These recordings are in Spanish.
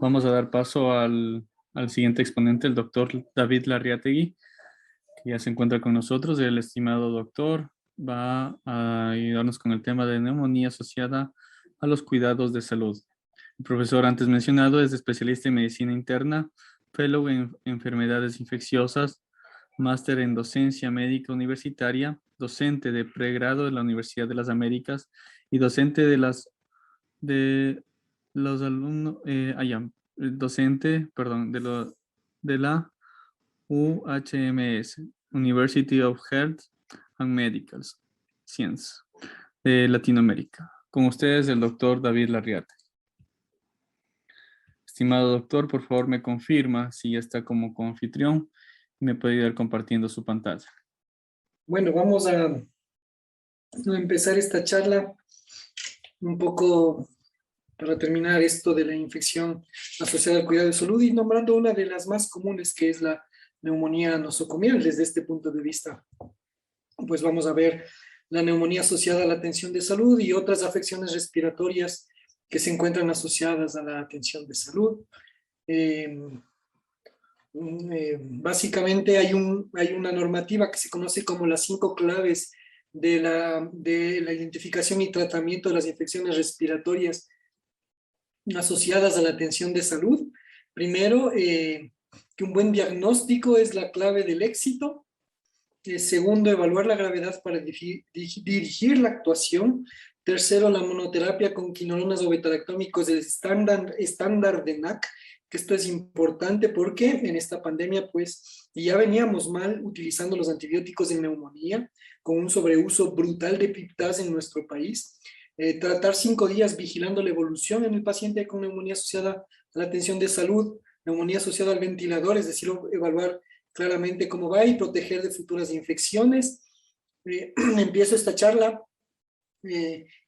Vamos a dar paso al siguiente exponente, el doctor David Larriategui, que ya se encuentra con nosotros. El estimado doctor va a ayudarnos con el tema de neumonía asociada a los cuidados de salud. El profesor antes mencionado es especialista en medicina interna, fellow en enfermedades infecciosas, máster en docencia médica universitaria, docente de pregrado de la Universidad de las Américas y docente de los alumnos, docente, perdón, de la UHMS, University of Health and Medical Science de Latinoamérica. Con ustedes el doctor David Larriate. Estimado doctor, por favor me confirma si ya está como coanfitrión y me puede ir compartiendo su pantalla. Bueno, vamos a empezar esta charla un poco para terminar esto de la infección asociada al cuidado de salud y nombrando una de las más comunes, que es la neumonía nosocomial. Desde este punto de vista, pues vamos a ver la neumonía asociada a la atención de salud y otras afecciones respiratorias que se encuentran asociadas a la atención de salud. Básicamente hay una normativa que se conoce como las 5 claves de la identificación y tratamiento de las infecciones respiratorias asociadas a la atención de salud. Primero, que un buen diagnóstico es la clave del éxito. Segundo, evaluar la gravedad para dirigir la actuación. Tercero, la monoterapia con quinolonas o betalactómicos del estándar de NAC, que esto es importante porque en esta pandemia pues ya veníamos mal utilizando los antibióticos en neumonía, con un sobreuso brutal de piptaz en nuestro país. Tratar 5 días vigilando la evolución en el paciente con neumonía asociada a la atención de salud, neumonía asociada al ventilador, es decir, evaluar claramente cómo va y proteger de futuras infecciones. Empiezo esta charla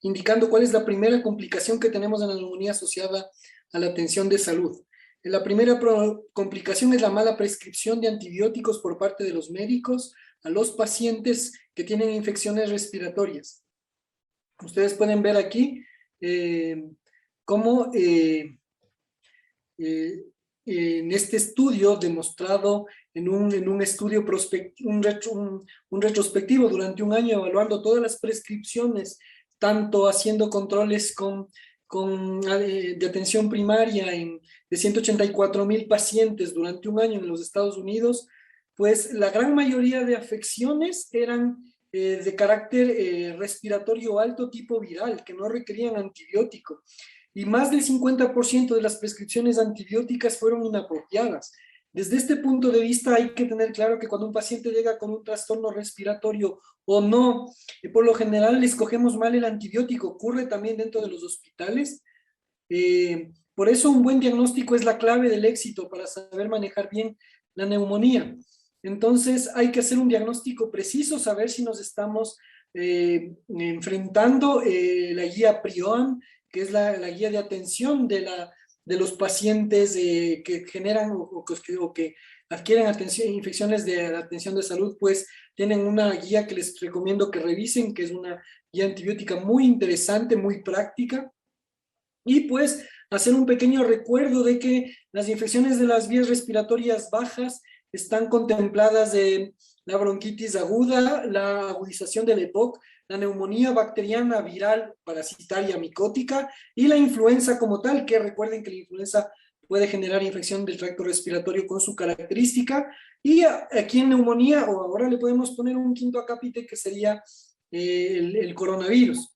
indicando cuál es la primera complicación que tenemos en la neumonía asociada a la atención de salud. La primera complicación es la mala prescripción de antibióticos por parte de los médicos a los pacientes que tienen infecciones respiratorias. Ustedes pueden ver aquí cómo en este estudio demostrado en un estudio un retrospectivo durante un año evaluando todas las prescripciones, tanto haciendo controles de atención primaria de 184,000 pacientes durante un año en los Estados Unidos, pues la gran mayoría de afecciones eran de carácter respiratorio alto tipo viral, que no requerían antibiótico. Y más del 50% de las prescripciones antibióticas fueron inapropiadas. Desde este punto de vista hay que tener claro que cuando un paciente llega con un trastorno respiratorio o no, por lo general le escogemos mal el antibiótico. Ocurre también dentro de los hospitales. Por eso un buen diagnóstico es la clave del éxito para saber manejar bien la neumonía. Entonces hay que hacer un diagnóstico preciso, saber si nos estamos enfrentando la guía PRIOAM, que es la guía de atención de los pacientes que generan o que adquieren infecciones de la atención de salud, pues tienen una guía que les recomiendo que revisen, que es una guía antibiótica muy interesante, muy práctica. Y pues hacer un pequeño recuerdo de que las infecciones de las vías respiratorias bajas están contempladas de la bronquitis aguda, la agudización del EPOC, la neumonía bacteriana, viral, parasitaria, micótica y la influenza como tal, que recuerden que la influenza puede generar infección del tracto respiratorio con su característica. Y aquí en neumonía, o ahora le podemos poner un quinto acápite que sería el coronavirus.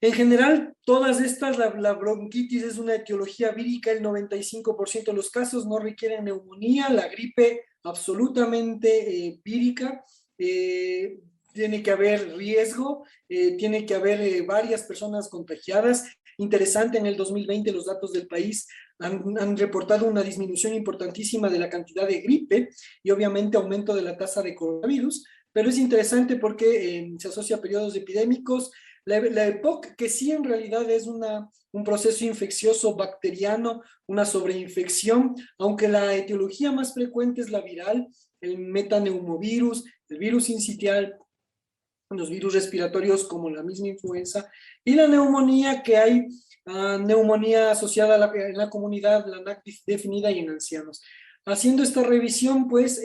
En general, todas estas, la bronquitis es una etiología vírica, el 95% de los casos no requieren neumonía, la gripe absolutamente vírica, tiene que haber riesgo, tiene que haber varias personas contagiadas. Interesante, en el 2020 los datos del país han reportado una disminución importantísima de la cantidad de gripe y obviamente aumento de la tasa de coronavirus, pero es interesante porque se asocia a periodos epidémicos. La EPOC, que sí en realidad es un proceso infeccioso bacteriano, una sobreinfección, aunque la etiología más frecuente es la viral, el metaneumovirus, el virus sincitial, los virus respiratorios como la misma influenza, y la neumonía, que hay neumonía asociada en la comunidad, la NAC definida y en ancianos. Haciendo esta revisión, pues,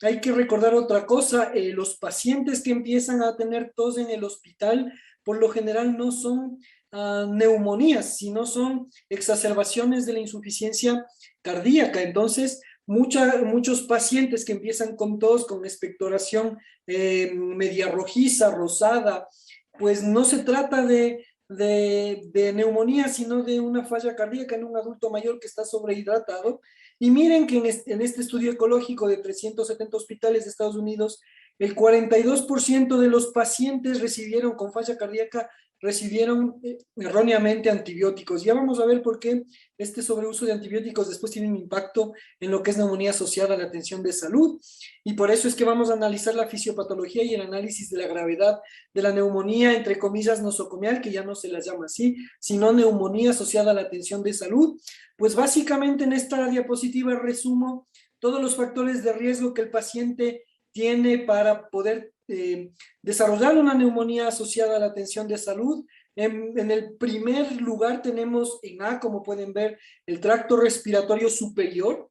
hay que recordar otra cosa, los pacientes que empiezan a tener tos en el hospital, por lo general no son neumonías, sino son exacerbaciones de la insuficiencia cardíaca. Entonces, muchos pacientes que empiezan con tos, con expectoración media rojiza, rosada, pues no se trata de neumonía, sino de una falla cardíaca en un adulto mayor que está sobrehidratado. Y miren que en este estudio ecológico de 370 hospitales de Estados Unidos, el 42% de los pacientes recibieron con falla cardíaca, recibieron erróneamente antibióticos. Ya vamos a ver por qué este sobreuso de antibióticos después tiene un impacto en lo que es neumonía asociada a la atención de salud. Y por eso es que vamos a analizar la fisiopatología y el análisis de la gravedad de la neumonía, entre comillas, nosocomial, que ya no se las llama así, sino neumonía asociada a la atención de salud. Pues básicamente en esta diapositiva resumo todos los factores de riesgo que el paciente tiene para poder desarrollar una neumonía asociada a la atención de salud. En el primer lugar tenemos en A, como pueden ver, el tracto respiratorio superior,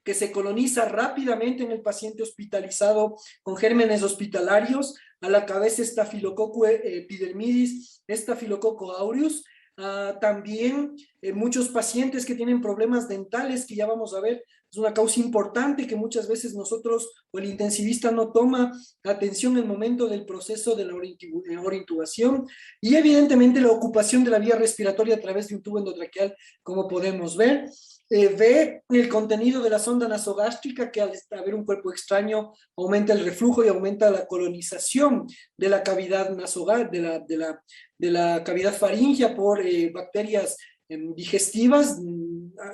que se coloniza rápidamente en el paciente hospitalizado con gérmenes hospitalarios. A la cabeza Staphylococcus epidermidis, Staphylococcus aureus. También muchos pacientes que tienen problemas dentales, que ya vamos a ver, es una causa importante que muchas veces nosotros o el intensivista no toma atención en el momento del proceso de la orintubación. Y evidentemente la ocupación de la vía respiratoria a través de un tubo endotraqueal, como podemos ver. Ve el contenido de la sonda nasogástrica, que al haber un cuerpo extraño aumenta el reflujo y aumenta la colonización de la cavidad nasogástrica, de la cavidad faríngea por bacterias digestivas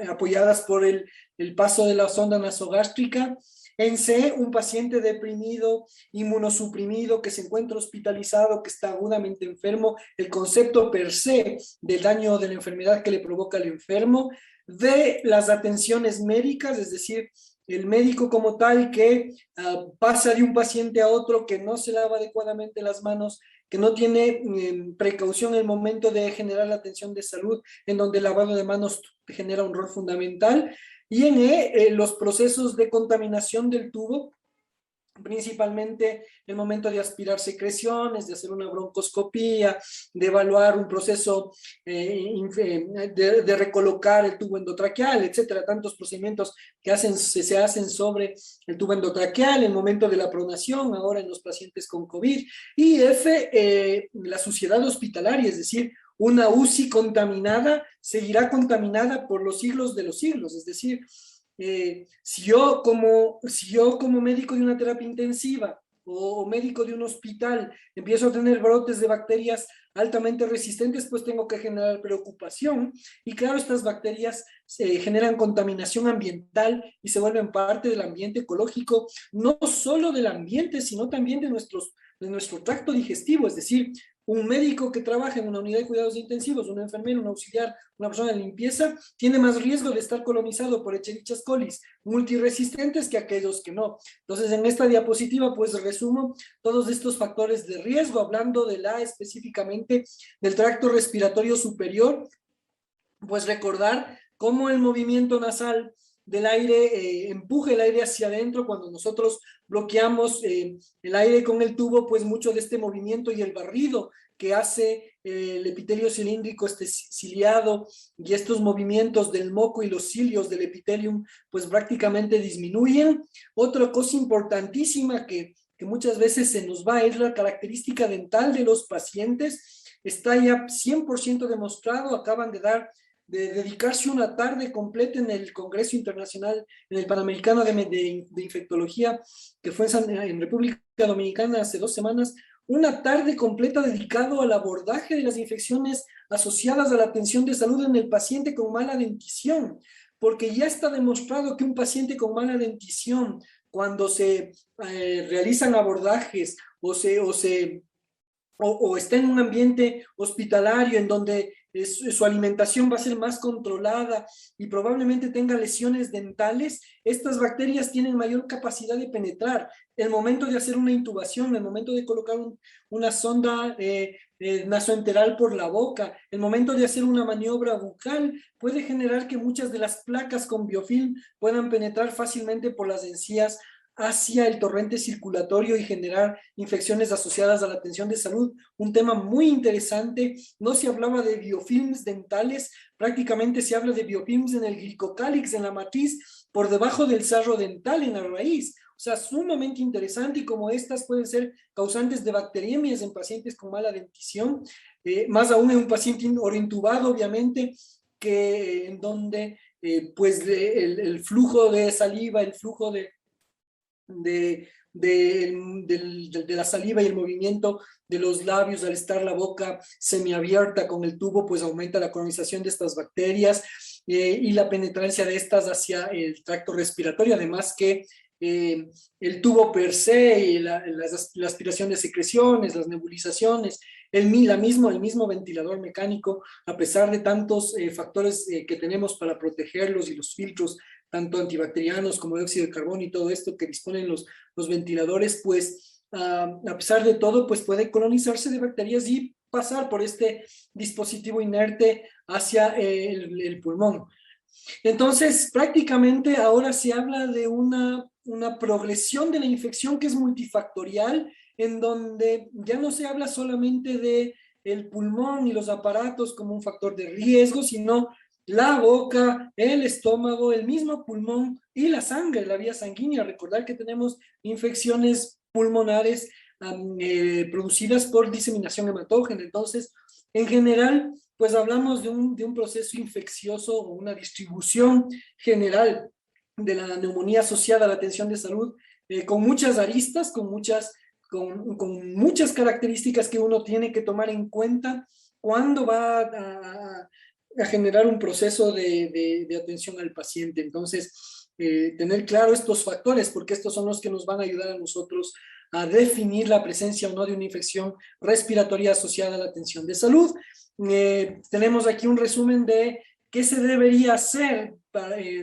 apoyadas por el paso de la sonda nasogástrica. En C, un paciente deprimido, inmunosuprimido, que se encuentra hospitalizado, que está agudamente enfermo, el concepto per se del daño de la enfermedad que le provoca al enfermo. De las atenciones médicas, es decir, el médico como tal que pasa de un paciente a otro, que no se lava adecuadamente las manos, que no tiene precaución en el momento de generar la atención de salud, en donde el lavado de manos genera un rol fundamental. Y en E, los procesos de contaminación del tubo, principalmente el momento de aspirar secreciones, de hacer una broncoscopía, de evaluar un proceso de recolocar el tubo endotraqueal, etcétera, tantos procedimientos que se hacen sobre el tubo endotraqueal, el momento de la pronación, ahora en los pacientes con COVID. Y F, la suciedad hospitalaria, es decir, una UCI contaminada seguirá contaminada por los siglos de los siglos, es decir, si yo como médico de una terapia intensiva o médico de un hospital empiezo a tener brotes de bacterias altamente resistentes, pues tengo que generar preocupación. Y claro, estas bacterias generan contaminación ambiental y se vuelven parte del ambiente ecológico, no solo del ambiente, sino también de nuestro tracto digestivo. Es decir, un médico que trabaja en una unidad de cuidados intensivos, un enfermero, un auxiliar, una persona de limpieza, tiene más riesgo de estar colonizado por Escherichia coli multiresistentes que aquellos que no. Entonces, en esta diapositiva, pues resumo todos estos factores de riesgo, hablando de específicamente del tracto respiratorio superior, pues recordar cómo el movimiento nasal del aire empuje el aire hacia adentro. Cuando nosotros bloqueamos el aire con el tubo, pues mucho de este movimiento y el barrido que hace el epitelio cilíndrico ciliado y estos movimientos del moco y los cilios del epitelium, pues prácticamente disminuyen. Otra cosa importantísima que muchas veces se nos va es la característica dental de los pacientes. Está ya 100% demostrado, acaban de dedicarse una tarde completa en el Congreso Internacional, en el Panamericano de Infectología, que fue en República Dominicana hace 2 semanas, una tarde completa dedicado al abordaje de las infecciones asociadas a la atención de salud en el paciente con mala dentición, porque ya está demostrado que un paciente con mala dentición, cuando se realizan abordajes o está en un ambiente hospitalario en donde su alimentación va a ser más controlada y probablemente tenga lesiones dentales, estas bacterias tienen mayor capacidad de penetrar. El momento de hacer una intubación, el momento de colocar una sonda nasoenteral por la boca, el momento de hacer una maniobra bucal, puede generar que muchas de las placas con biofilm puedan penetrar fácilmente por las encías hacia el torrente circulatorio y generar infecciones asociadas a la atención de salud. Un tema muy interesante. No se hablaba de biofilms dentales, prácticamente se habla de biofilms en el glicocálix, en la matriz, por debajo del sarro dental, en la raíz. O sea, sumamente interesante, y como estas pueden ser causantes de bacteriemias en pacientes con mala dentición, más aún en un paciente orointubado, obviamente, que en donde pues el flujo de saliva, el flujo de la saliva y el movimiento de los labios al estar la boca semiabierta con el tubo, pues aumenta la colonización de estas bacterias y la penetrancia de estas hacia el tracto respiratorio, además que el tubo per se y la aspiración de secreciones, las nebulizaciones, el mismo ventilador mecánico, a pesar de tantos factores que tenemos para protegerlos y los filtros tanto antibacterianos como dióxido de carbono y todo esto que disponen los ventiladores, pues a pesar de todo, pues puede colonizarse de bacterias y pasar por este dispositivo inerte hacia el pulmón. Entonces, prácticamente ahora se habla de una progresión de la infección que es multifactorial, en donde ya no se habla solamente de el pulmón y los aparatos como un factor de riesgo, sino la boca, el estómago, el mismo pulmón y la sangre, la vía sanguínea. Recordar que tenemos infecciones pulmonares producidas por diseminación hematógena. Entonces, en general, pues hablamos de un proceso infeccioso o una distribución general de la neumonía asociada a la atención de salud, con muchas aristas, con muchas características que uno tiene que tomar en cuenta cuando va a generar un proceso de atención al paciente. Entonces, tener claro estos factores, porque estos son los que nos van a ayudar a nosotros a definir la presencia o no de una infección respiratoria asociada a la atención de salud. Tenemos aquí un resumen de qué se debería hacer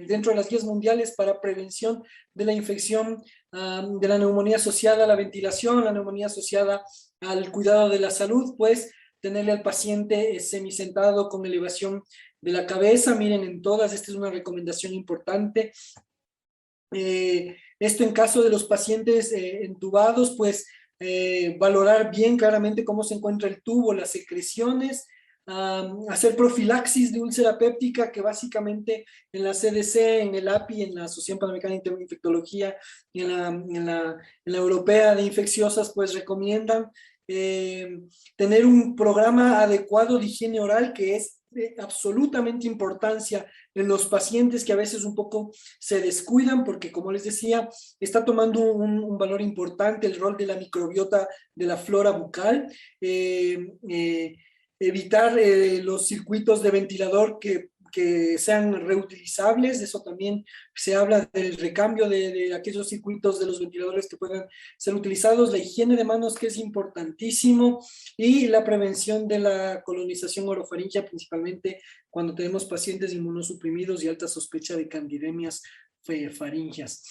dentro de las guías mundiales para prevención de la infección de la neumonía asociada a la ventilación, la neumonía asociada al cuidado de la salud, pues tenerle al paciente semisentado con elevación de la cabeza. Miren, en todas, esta es una recomendación importante. Esto en caso de los pacientes entubados, pues valorar bien claramente cómo se encuentra el tubo, las secreciones, hacer profilaxis de úlcera péptica, que básicamente en la CDC, en el API, en la Asociación Panamericana de Infectología y en la Europea de Infecciosas, pues recomiendan tener un programa adecuado de higiene oral, que es de absolutamente importancia en los pacientes que a veces un poco se descuidan, porque como les decía, está tomando un valor importante el rol de la microbiota de la flora bucal. Evitar los circuitos de ventilador que sean reutilizables. Eso también se habla del recambio de aquellos circuitos de los ventiladores que puedan ser utilizados, la higiene de manos, que es importantísimo, y la prevención de la colonización orofaringea, principalmente cuando tenemos pacientes inmunosuprimidos y alta sospecha de candidemias faríngeas.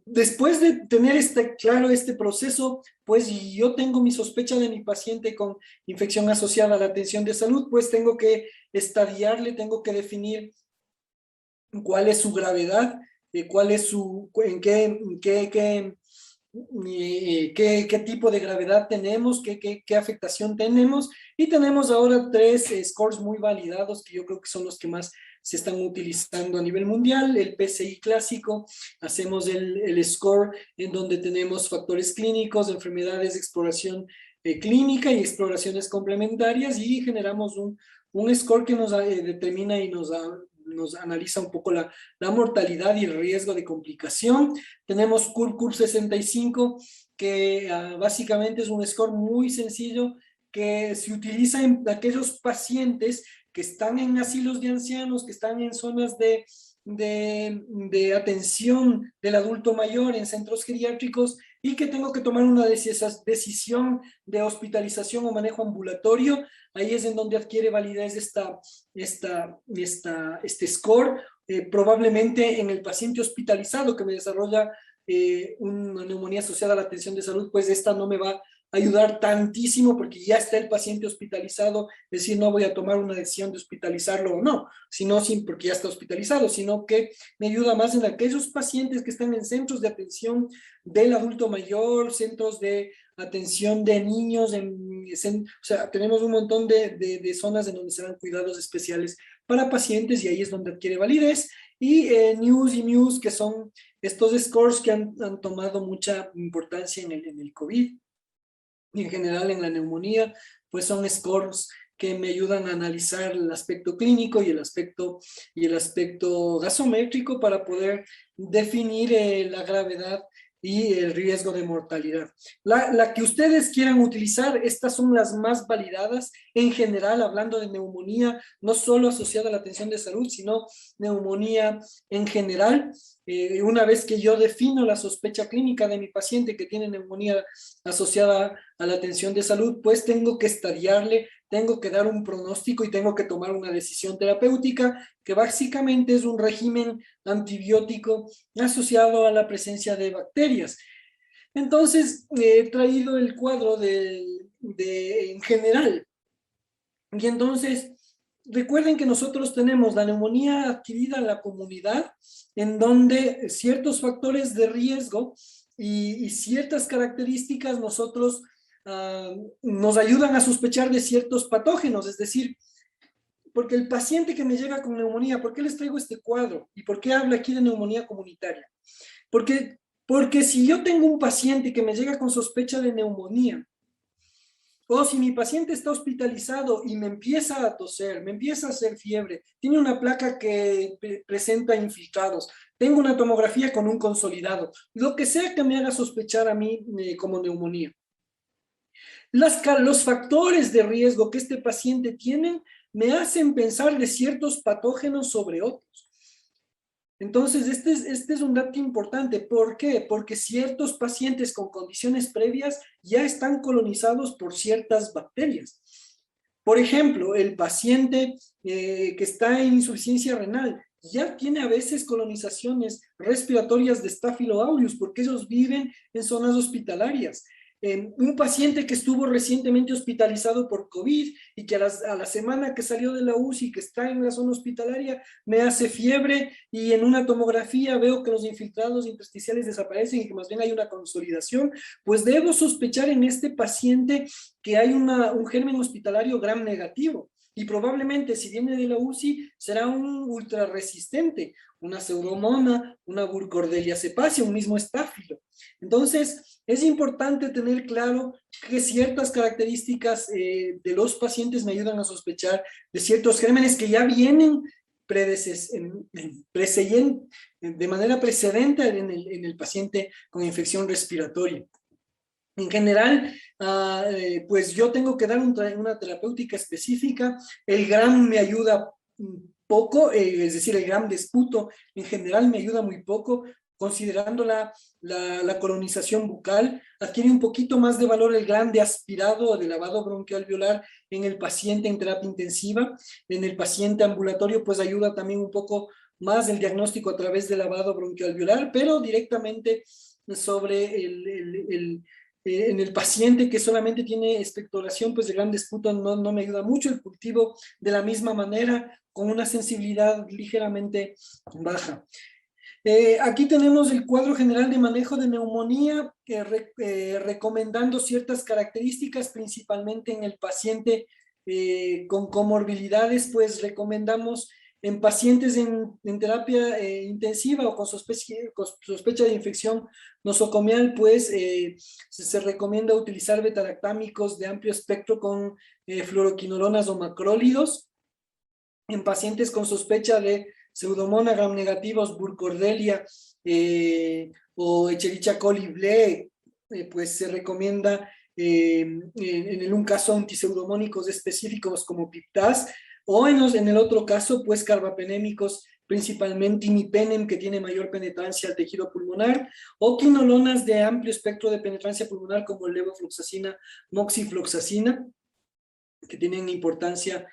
Después de tener claro este proceso, pues yo tengo mi sospecha de mi paciente con infección asociada a la atención de salud, pues tengo que estadiarle, tengo que definir cuál es su gravedad, cuál es qué tipo de gravedad tenemos, qué afectación tenemos, y tenemos ahora 3 scores muy validados que yo creo que son los que más se están utilizando a nivel mundial. El PCI clásico, hacemos el score en donde tenemos factores clínicos, enfermedades de exploración clínica y exploraciones complementarias, y generamos un score que nos determina y nos analiza un poco la mortalidad y el riesgo de complicación. Tenemos CURB 65, que básicamente es un score muy sencillo que se utiliza en aquellos pacientes que están en asilos de ancianos, que están en zonas de de atención del adulto mayor en centros geriátricos y que tengo que tomar una decisión de hospitalización o manejo ambulatorio, ahí es en donde adquiere validez este score, probablemente en el paciente hospitalizado que me desarrolla una neumonía asociada a la atención de salud, pues esta no me va ayudar tantísimo porque ya está el paciente hospitalizado, es decir, no voy a tomar una decisión de hospitalizarlo o no, sino porque ya está hospitalizado, sino que me ayuda más en aquellos pacientes que están en centros de atención del adulto mayor, centros de atención de niños, o sea, tenemos un montón de zonas en donde se dan cuidados especiales para pacientes y ahí es donde adquiere validez. Y NEWS y MUSE, que son estos scores que han tomado mucha importancia en el COVID y en general en la neumonía, pues son scores que me ayudan a analizar el aspecto clínico y el aspecto gasométrico para poder definir la gravedad y el riesgo de mortalidad. La que ustedes quieran utilizar, estas son las más validadas en general, hablando de neumonía, no solo asociada a la atención de salud, sino neumonía en general. Una vez que yo defino la sospecha clínica de mi paciente que tiene neumonía asociada a la atención de salud, pues tengo que estadiarle, tengo que dar un pronóstico y tengo que tomar una decisión terapéutica que básicamente es un régimen antibiótico asociado a la presencia de bacterias. Entonces, he traído el cuadro en general. Y entonces, recuerden que nosotros tenemos la neumonía adquirida en la comunidad, en donde ciertos factores de riesgo y ciertas características nos ayudan a sospechar de ciertos patógenos, es decir, porque el paciente que me llega con neumonía, ¿por qué les traigo este cuadro? ¿Y por qué hablo aquí de neumonía comunitaria? Porque, porque si yo tengo un paciente que me llega con sospecha de neumonía, o si mi paciente está hospitalizado y me empieza a toser, me empieza a hacer fiebre, tiene una placa que presenta infiltrados, tengo una tomografía con un consolidado, lo que sea que me haga sospechar a mí como neumonía. Los factores de riesgo que este paciente tiene me hacen pensar de ciertos patógenos sobre otros. Entonces, este es un dato importante. ¿Por qué? Porque ciertos pacientes con condiciones previas ya están colonizados por ciertas bacterias. Por ejemplo, el paciente que está en insuficiencia renal ya tiene a veces colonizaciones respiratorias de Staphylo aureus porque ellos viven en zonas hospitalarias. Un paciente que estuvo recientemente hospitalizado por COVID y que a la semana que salió de la UCI, que está en la zona hospitalaria, me hace fiebre y en una tomografía veo que los infiltrados intersticiales desaparecen y que más bien hay una consolidación, pues debo sospechar en este paciente que hay un germen hospitalario gram negativo. Y probablemente si viene de la UCI será un ultrarresistente, una pseudomonas, una Burkholderia cepacia, un mismo estáfilo. Entonces, es importante tener claro que ciertas características de los pacientes me ayudan a sospechar de ciertos gérmenes que ya vienen de manera precedente en el paciente con infección respiratoria. En general, pues yo tengo que dar una terapéutica específica. El GRAM me ayuda poco, es decir, el GRAM de esputo en general me ayuda muy poco, considerando la colonización bucal. Adquiere un poquito más de valor el GRAM de aspirado o de lavado bronquialveolar en el paciente en terapia intensiva. En el paciente ambulatorio, pues ayuda también un poco más el diagnóstico a través del lavado bronquialveolar, pero directamente sobre en el paciente que solamente tiene expectoración, pues de gran esputo no me ayuda mucho. El cultivo de la misma manera, con una sensibilidad ligeramente baja. Aquí tenemos el cuadro general de manejo de neumonía, recomendando ciertas características, principalmente en el paciente con comorbilidades, pues recomendamos en pacientes en terapia intensiva o con sospecha de infección nosocomial, pues se recomienda utilizar betalactámicos de amplio espectro con fluoroquinolonas o macrólidos. En pacientes con sospecha de Pseudomonas gram negativos, Burkholderia o Escherichia coli ble, pues se recomienda en un caso antiseudomónicos específicos como Piptaz, o en el otro caso, pues carbapenémicos principalmente imipenem, que tiene mayor penetrancia al tejido pulmonar, o quinolonas de amplio espectro de penetrancia pulmonar como levofloxacina, moxifloxacina, que tienen importancia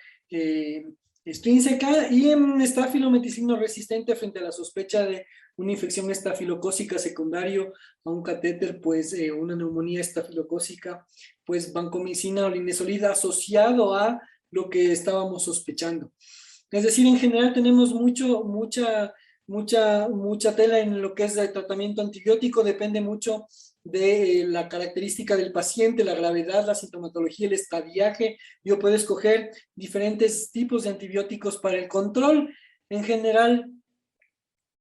extrínseca, y en estafilometicino resistente frente a la sospecha de una infección estafilocócica secundario a un catéter, pues una neumonía estafilocócica, pues vancomicina o linezolida asociado a lo que estábamos sospechando. Es decir, en general tenemos mucha tela en lo que es el tratamiento antibiótico, depende mucho de la característica del paciente, la gravedad, la sintomatología, el estadiaje. Yo puedo escoger diferentes tipos de antibióticos para el control. En general,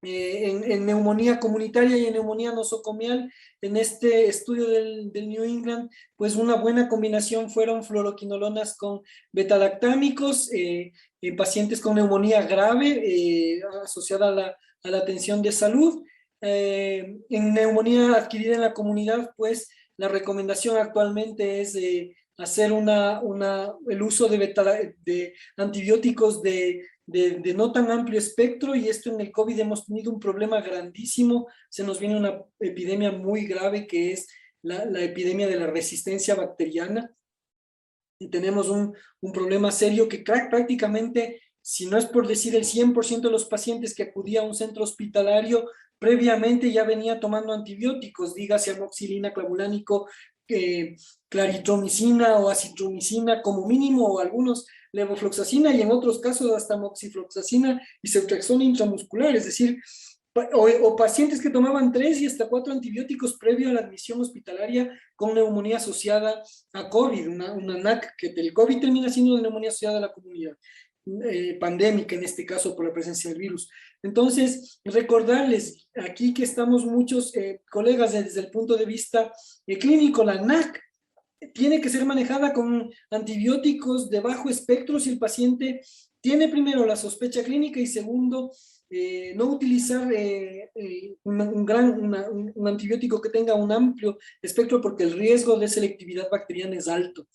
en neumonía comunitaria y en neumonía nosocomial, en este estudio del New England, pues una buena combinación fueron fluoroquinolonas con betalactámicos, en pacientes con neumonía grave asociada a la atención de salud. En neumonía adquirida en la comunidad, pues la recomendación actualmente es hacer el uso de antibióticos de no tan amplio espectro, y esto en el COVID hemos tenido un problema grandísimo. Se nos viene una epidemia muy grave que es la epidemia de la resistencia bacteriana, y tenemos un problema serio que prácticamente, si no es por decir el 100% de los pacientes que acudía a un centro hospitalario, previamente ya venía tomando antibióticos, dígase amoxicilina, clavulánico, claritromicina o acitromicina como mínimo, o algunos levofloxacina, y en otros casos hasta moxifloxacina y ceftriaxona intramuscular. Es decir, o pacientes que tomaban 3 y hasta 4 antibióticos previo a la admisión hospitalaria con neumonía asociada a COVID, una NAC, que el COVID termina siendo una neumonía asociada a la comunidad, pandémica en este caso por la presencia del virus. Entonces, recordarles aquí que estamos muchos colegas desde el punto de vista clínico. La NAC tiene que ser manejada con antibióticos de bajo espectro si el paciente tiene primero la sospecha clínica, y segundo, no utilizar un antibiótico que tenga un amplio espectro, porque el riesgo de selectividad bacteriana es alto.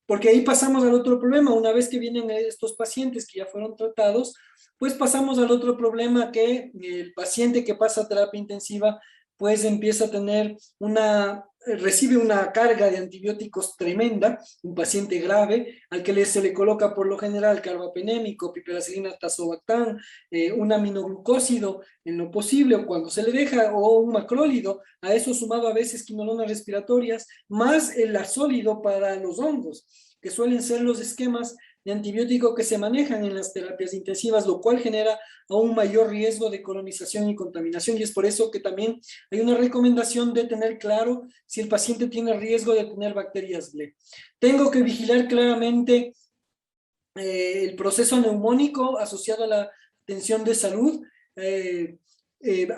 Porque ahí pasamos al otro problema. Una vez que vienen estos pacientes que ya fueron tratados, pues pasamos al otro problema, que el paciente que pasa a terapia intensiva pues empieza a tener recibe una carga de antibióticos tremenda, un paciente grave, al que se le coloca por lo general carbapenémico, piperacilina, tazobactam, un aminoglucósido en lo posible, o cuando se le deja, o un macrólido, a eso sumado a veces quinolonas respiratorias, más el arzólido para los hongos, que suelen ser los esquemas de antibiótico que se manejan en las terapias intensivas, lo cual genera aún mayor riesgo de colonización y contaminación, y es por eso que también hay una recomendación de tener claro si el paciente tiene riesgo de tener bacterias BLE. Tengo que vigilar claramente el proceso neumónico asociado a la atención de salud,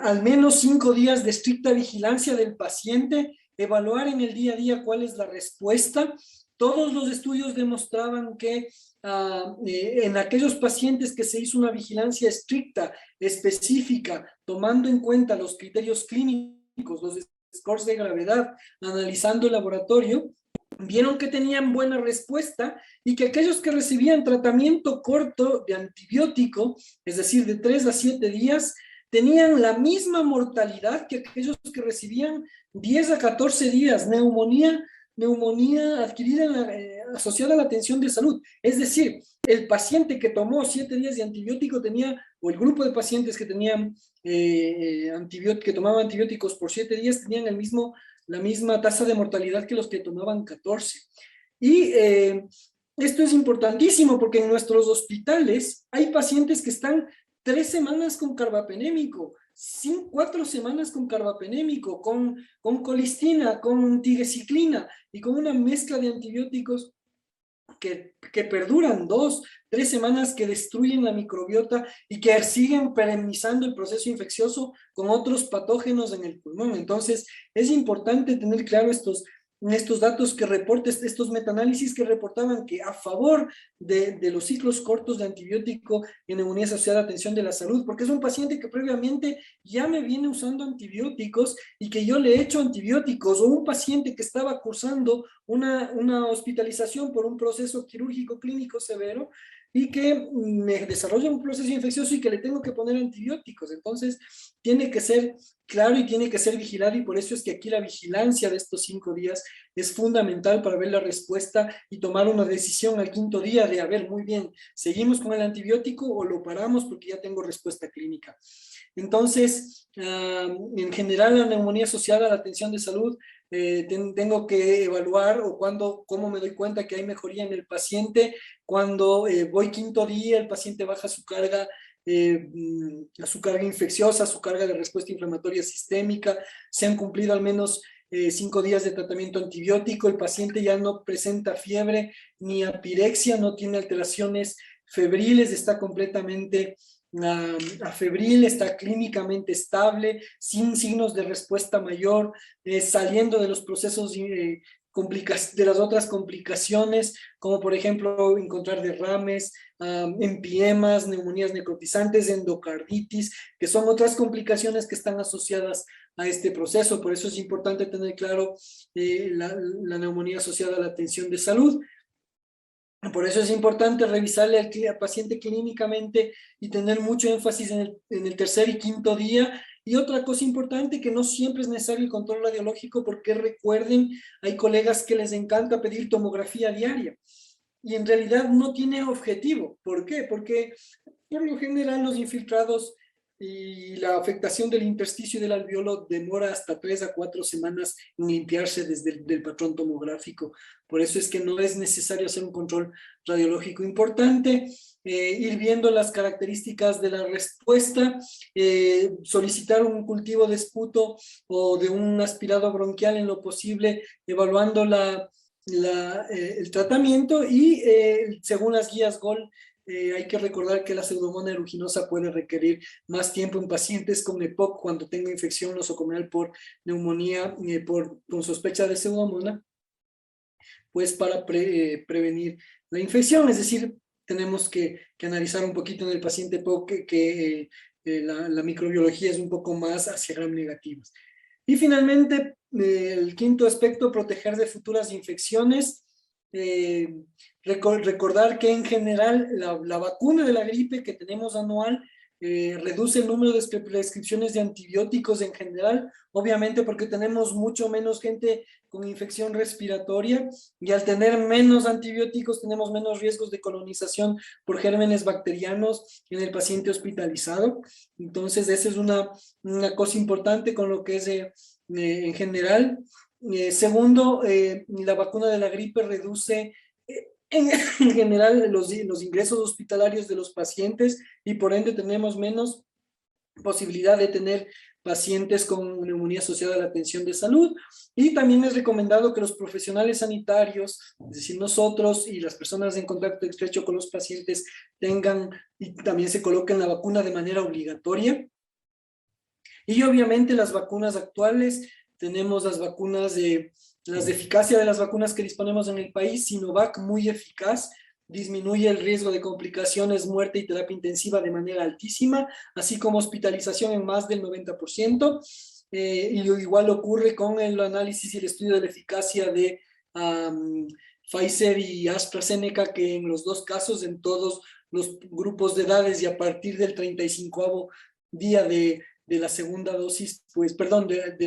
al menos 5 días de estricta vigilancia del paciente, evaluar en el día a día cuál es la respuesta. Todos los estudios demostraban que en aquellos pacientes que se hizo una vigilancia estricta, específica, tomando en cuenta los criterios clínicos, los scores de gravedad, analizando el laboratorio, vieron que tenían buena respuesta, y que aquellos que recibían tratamiento corto de antibiótico, es decir, de 3 a 7 días, tenían la misma mortalidad que aquellos que recibían 10 a 14 días, neumonía adquirida asociada a la atención de salud. Es decir, el paciente que tomó 7 días de antibiótico tenía, o el grupo de pacientes que tenían que tomaban antibióticos por 7 días, tenían la misma tasa de mortalidad que los que tomaban 14. Y esto es importantísimo, porque en nuestros hospitales hay pacientes que están 3 semanas con carbapenémico, 4 semanas con carbapenémico, con colistina, con tigecyclina, y con una mezcla de antibióticos que perduran 2, 3 semanas, que destruyen la microbiota y que siguen perennizando el proceso infeccioso con otros patógenos en el pulmón. Entonces, es importante tener claro estos datos que estos metaanálisis que reportaban que a favor de los ciclos cortos de antibiótico en neumonía asociada a atención de la salud, porque es un paciente que previamente ya me viene usando antibióticos y que yo le he hecho antibióticos, o un paciente que estaba cursando una hospitalización por un proceso quirúrgico clínico severo, y que me desarrolla un proceso infeccioso y que le tengo que poner antibióticos. Entonces, tiene que ser claro y tiene que ser vigilado, y por eso es que aquí la vigilancia de estos 5 días es fundamental para ver la respuesta y tomar una decisión al 5.º día de, a ver, muy bien, ¿seguimos con el antibiótico o lo paramos porque ya tengo respuesta clínica? Entonces, en general, la neumonía asociada a la atención de salud, tengo que evaluar o cómo me doy cuenta que hay mejoría en el paciente. Cuando voy 5.º día, el paciente baja su carga infecciosa, su carga de respuesta inflamatoria sistémica, se han cumplido al menos 5 días de tratamiento antibiótico, el paciente ya no presenta fiebre ni apirexia, no tiene alteraciones febriles, está completamente afebril, está clínicamente estable, sin signos de respuesta mayor, saliendo de los procesos de las otras complicaciones, como por ejemplo encontrar derrames, empiemas, neumonías necrotizantes, endocarditis, que son otras complicaciones que están asociadas a este proceso. Por eso es importante tener claro la neumonía asociada a la atención de salud. Por eso es importante revisarle al paciente clínicamente y tener mucho énfasis en el 3.er y 5.º día. Y otra cosa importante, que no siempre es necesario el control radiológico, porque recuerden, hay colegas que les encanta pedir tomografía diaria y en realidad no tiene objetivo. ¿Por qué? Porque por lo general los infiltrados y la afectación del intersticio y del alveolo demora hasta 3 a 4 semanas en limpiarse desde el patrón tomográfico. Por eso es que no es necesario hacer un control radiológico. Importante ir viendo las características de la respuesta, solicitar un cultivo de esputo o de un aspirado bronquial en lo posible, evaluando el tratamiento, y según las guías GOL, hay que recordar que la pseudomonas aeruginosa puede requerir más tiempo en pacientes con EPOC cuando tengo infección nosocomial por neumonía con sospecha de pseudomonas, pues para prevenir la infección. Es decir, tenemos que analizar un poquito en el paciente EPOC que la microbiología es un poco más hacia gram negativas. Y finalmente, el 5.º aspecto, proteger de futuras infecciones. Recordar que en general la vacuna de la gripe que tenemos anual reduce el número de prescripciones de antibióticos en general, obviamente porque tenemos mucho menos gente con infección respiratoria, y al tener menos antibióticos tenemos menos riesgos de colonización por gérmenes bacterianos en el paciente hospitalizado. Entonces esa es una cosa importante con lo que es en general. Segundo, la vacuna de la gripe reduce en general los ingresos hospitalarios de los pacientes, y por ende tenemos menos posibilidad de tener pacientes con neumonía asociada a la atención de salud. Y también es recomendado que los profesionales sanitarios, es decir, nosotros y las personas en contacto estrecho con los pacientes, tengan y también se coloquen la vacuna de manera obligatoria. Y obviamente las vacunas actuales, tenemos las de eficacia de las vacunas que disponemos en el país. Sinovac, muy eficaz, disminuye el riesgo de complicaciones, muerte y terapia intensiva de manera altísima, así como hospitalización en más del 90%. Y igual ocurre con el análisis y el estudio de la eficacia de Pfizer y AstraZeneca, que en los dos casos, en todos los grupos de edades y a partir del 35º día de la segunda dosis, pues, perdón, del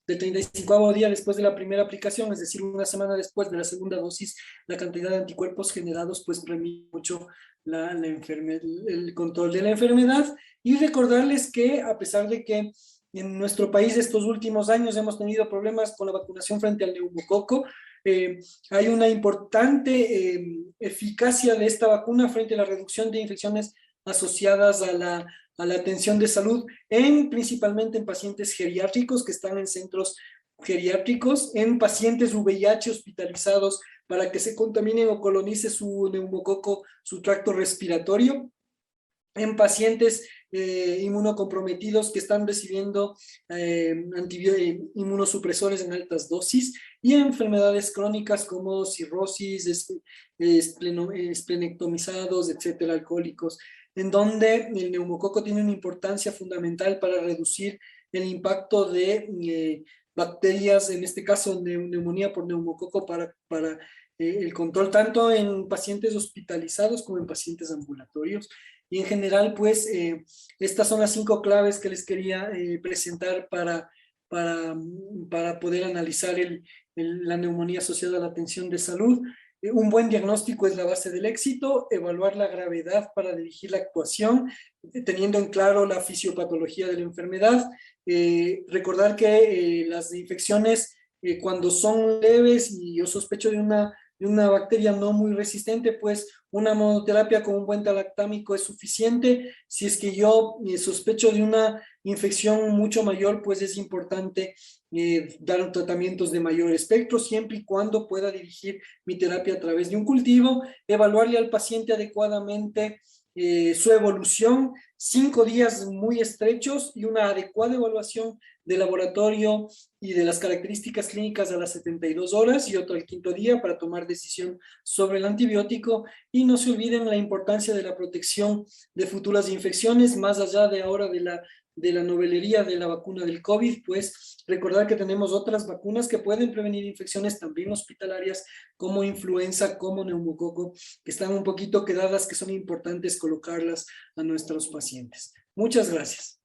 35º día después de la primera aplicación, es decir, una semana después de la segunda dosis, la cantidad de anticuerpos generados pues permite mucho el control de la enfermedad. Y recordarles que a pesar de que en nuestro país estos últimos años hemos tenido problemas con la vacunación frente al neumococo, hay una importante eficacia de esta vacuna frente a la reducción de infecciones asociadas a la atención de salud, principalmente en pacientes geriátricos que están en centros geriátricos, en pacientes VIH hospitalizados para que se contaminen o colonice su neumococo su tracto respiratorio, en pacientes inmunocomprometidos que están recibiendo inmunosupresores en altas dosis, y en enfermedades crónicas como cirrosis, esplenectomizados, etcétera, alcohólicos, en donde el neumococo tiene una importancia fundamental para reducir el impacto de bacterias, en este caso neumonía por neumococo, para el control tanto en pacientes hospitalizados como en pacientes ambulatorios. Y en general, pues, estas son las 5 claves que les quería presentar para poder analizar la neumonía asociada a la atención de salud. Un buen diagnóstico es la base del éxito, evaluar la gravedad para dirigir la actuación, teniendo en claro la fisiopatología de la enfermedad. Recordar que las infecciones, cuando son leves y yo sospecho de una bacteria no muy resistente, pues una monoterapia con un buen talactámico es suficiente. Si es que yo sospecho de una infección mucho mayor, pues es importante dar tratamientos de mayor espectro, siempre y cuando pueda dirigir mi terapia a través de un cultivo, evaluarle al paciente adecuadamente su evolución, 5 días muy estrechos y una adecuada evaluación de laboratorio y de las características clínicas a las 72 horas y otro al 5.º día para tomar decisión sobre el antibiótico. Y no se olviden la importancia de la protección de futuras infecciones, más allá de ahora de la novelería de la vacuna del COVID, pues recordar que tenemos otras vacunas que pueden prevenir infecciones también hospitalarias como influenza, como neumococo, que están un poquito quedadas, que son importantes colocarlas a nuestros pacientes. Muchas gracias.